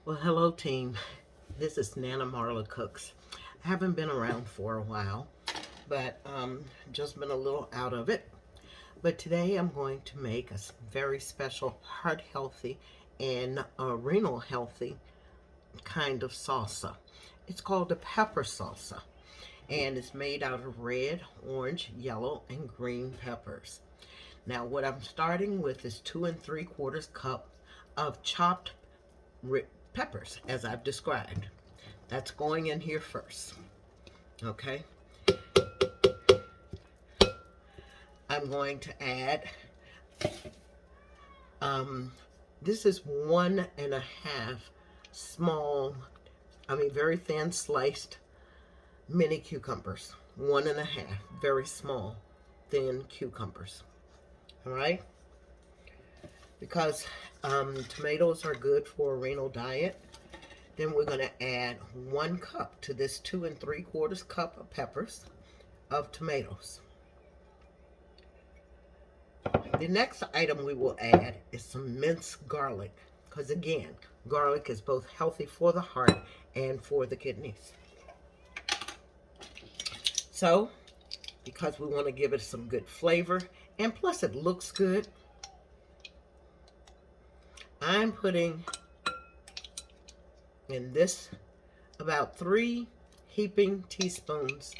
Well, hello, team. This is Nana Marla Cooks. I haven't been around for a while, but just been a little out of it. But today I'm going to make a very special heart healthy and renal healthy kind of salsa. It's called the pepper salsa, and it's made out of red, orange, yellow, and green peppers. Now, what I'm starting with is 2 3/4 cup of chopped peppers, as I've described. That's going in here first. Okay. I'm going to add, this is 1 1/2 small, very thin sliced mini cucumbers. 1 1/2, very small, thin cucumbers. All right. Because tomatoes are good for a renal diet. Then we're going to add 1 cup to this 2 3/4 cup of peppers of tomatoes. The next item we will add is some minced garlic, because again, garlic is both healthy for the heart and for the kidneys. So, because we want to give it some good flavor, and plus it looks good, I'm putting in this about 3 heaping teaspoons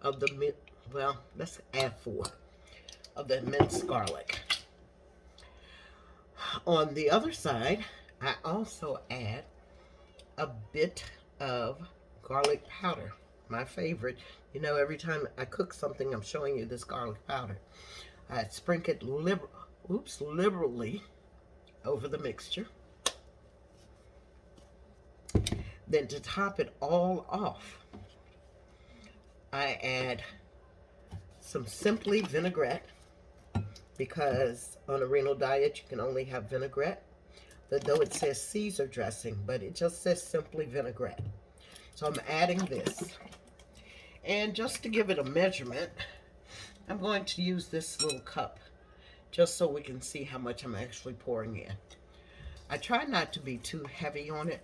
of the, well, let's add 4 of the minced garlic. On the other side, I also add a bit of garlic powder, my favorite. You know, every time I cook something, I'm showing you this garlic powder. I sprinkle it liberally over the mixture. Then to top it all off, I add some simply vinaigrette, because on a renal diet you can only have vinaigrette, though it says Caesar dressing, but it just says simply vinaigrette. So I'm adding this, and just to give it a measurement, I'm going to use this little cup just so we can see how much I'm actually pouring in. I try not to be too heavy on it.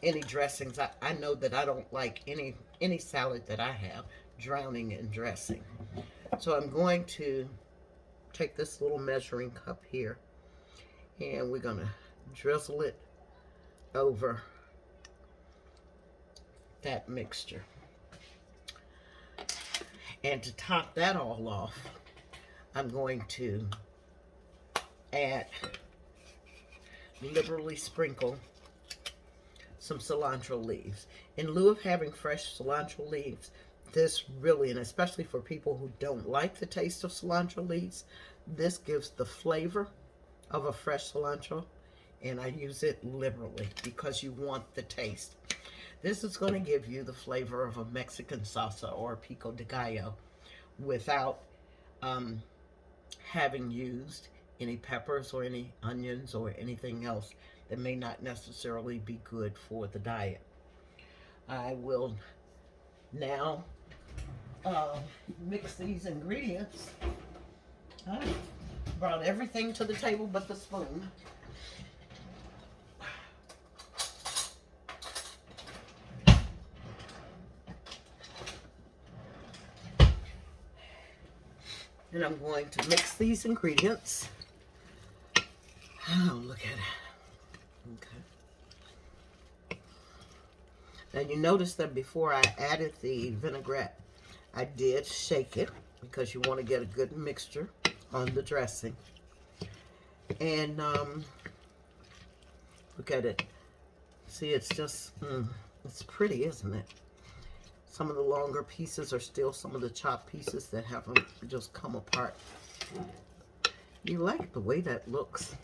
Any dressings, I know that I don't like any salad that I have drowning in dressing. So I'm going to take this little measuring cup here, and we're going to drizzle it over that mixture. And to top that all off, I'm going to liberally sprinkle some cilantro leaves. In lieu of having fresh cilantro leaves, this really, and especially for people who don't like the taste of cilantro leaves, this gives the flavor of a fresh cilantro, and I use it liberally because you want the taste. This is going to give you the flavor of a Mexican salsa or a pico de gallo without having used any peppers or any onions or anything else that may not necessarily be good for the diet. I will now mix these ingredients. I brought everything to the table but the spoon. And I'm going to mix these ingredients. Oh, look at it. Okay. Now you notice that before I added the vinaigrette, I did shake it because you want to get a good mixture on the dressing. And look at it. See, it's just, it's pretty, isn't it? Some of the longer pieces are still some of the chopped pieces that haven't just come apart. You like the way that looks?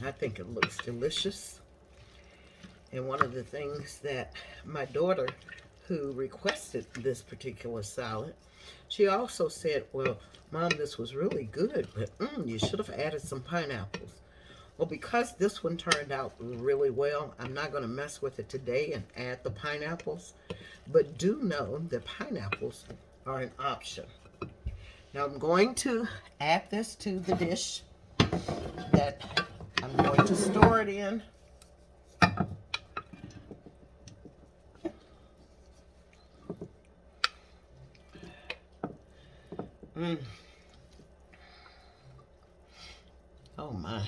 I think it looks delicious. And one of the things that my daughter, who requested this particular salad, she also said, well, Mom, this was really good, but you should have added some pineapples. Well, because this one turned out really well, I'm not going to mess with it today and add the pineapples. But do know that pineapples are an option. Now I'm going to add this to the dish that I'm going to store it in. Oh my.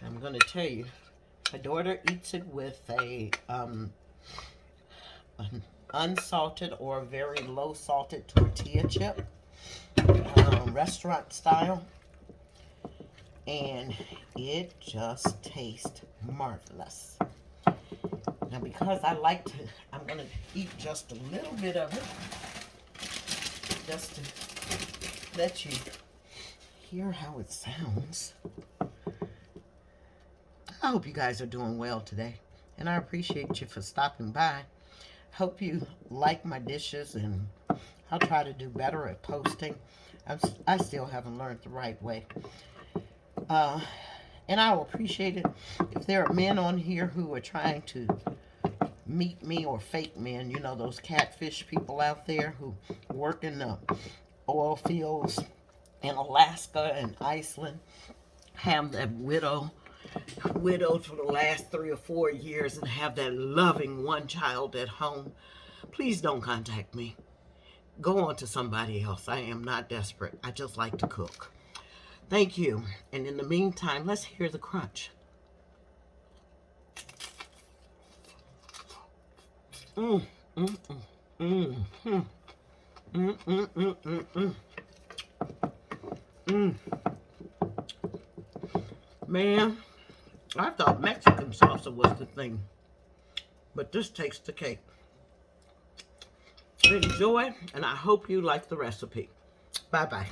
I'm going to tell you, my daughter eats it with a an unsalted or very low salted tortilla chip, restaurant style, and it just tastes marvelous. Now, because I like to, I'm going to eat just a little bit of it, just to let you hear how it sounds. I hope you guys are doing well today, and I appreciate you for stopping by. Hope you like my dishes, and I'll try to do better at posting. I still haven't learned the right way. And I will appreciate it if there are men on here who are trying to meet me, or fake men, you know, those catfish people out there who work in the oil fields in Alaska and Iceland, have that widowed for the last 3 or 4 years and have that loving one child at home. Please don't contact me. Go on to somebody else. I am not desperate. I just like to cook. Thank you. And in the meantime, let's hear the crunch. Mm, mm, mm, mm, mm, mm, mm, mm, mm. Mm. Man, I thought Mexican salsa was the thing, but this takes the cake. Enjoy, and I hope you like the recipe. Bye-bye.